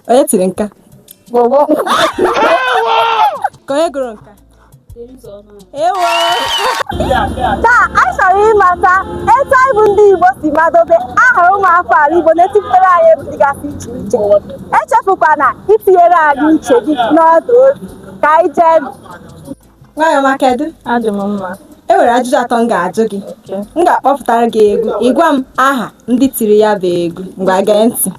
Onye tiri nka? Ka onye gụrụ nka? Ewo! Taa anyị chọrọ ịmata etu anyị bụ ndị Igbo si madobe aha ụmụafọ ala Igbo na-etipụtara anyị egwu dịgasị iche iche. Echefukwana itinyere anyị uche gị n'ọdụ ozi ka anyị jee. Nwayọma kedu? Adị m mma. E nwere ajụjụ atọ m ga-ajụ gị. M ga-akpọpụtara gị egwu. Ị gwa m aha ndị tiri ya bụ egwu. Ngwa gee ntị.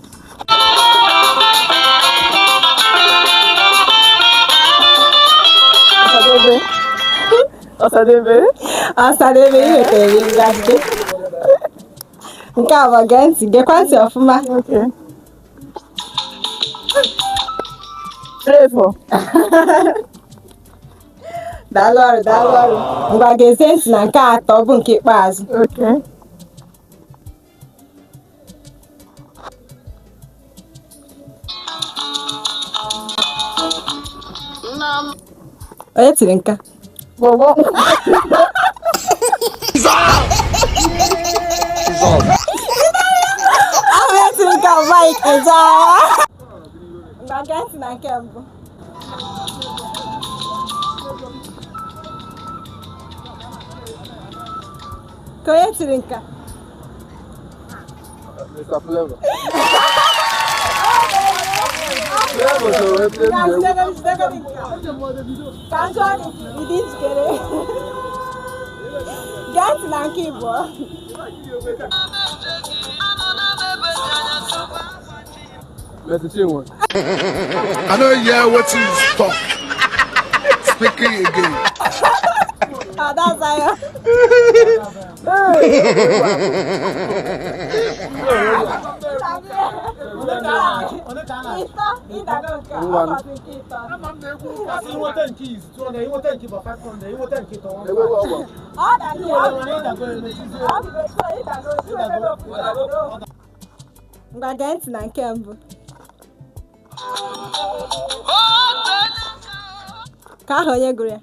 Ọsadebe. Ọsadebe ị wetara ngaji. Nke a bụ gee ntị, gekwa ntị ọfụma. Trefọ. Daalụ ọrụ, daalụ ọrụ. Ngwa gezie ntị na nke atọ bụ nke ikpeazụ. Onye tiri nka? Onye tiri nka bụ Mike Ejeagha. Ngwa gee ntị na nke mbụ. Ka onye tiri nka? Ka njọ gị, ị dị njikere? Gee ntị na nke ịbụọ. I don't hear what you talk. Speaking again. Oh, that's Zion. Ngwa gee ntị na nke mbụ. Ka aha onye gụrụ ya?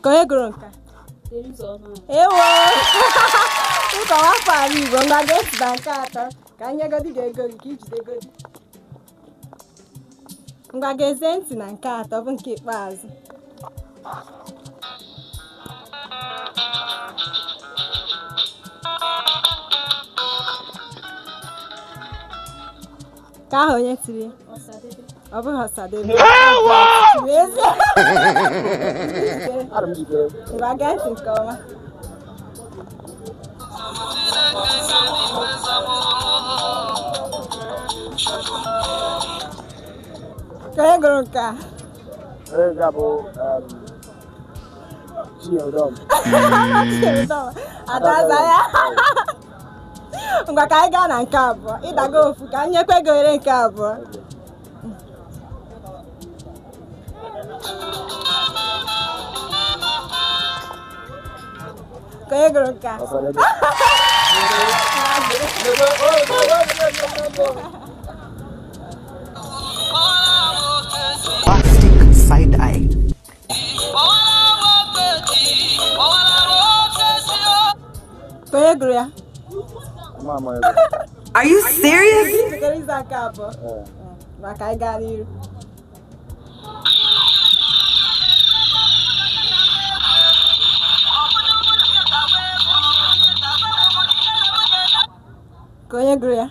Ka onye gụrụ nka? Ewo! Ịkọwa afọ ala Igbo, ngwa gee ntị na nke atọ ka nyegodi gị ego gị ka ijidegodi. Ngwa gezie ntị na nke atọ bụ nke ikpeazụ. Ka aha onye tiri ya? Ọ bụghị Ọsadebe. Ngwa gee ntị nke ọma. Ka onye gụrụ nke a? Adaza ya. Ngwa ka anyị gaa na nke abụọ. Ịdago ofu ka m nyekwa gị ohere nke abụọ. Ka onye gụrụ nke a? Plastic side eye. Ka onye gụrụ ya? Are you serious? Maka anyị gaa n'iru. Ka onye gụrụ ya?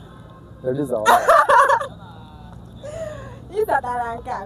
Ị zatara nke a.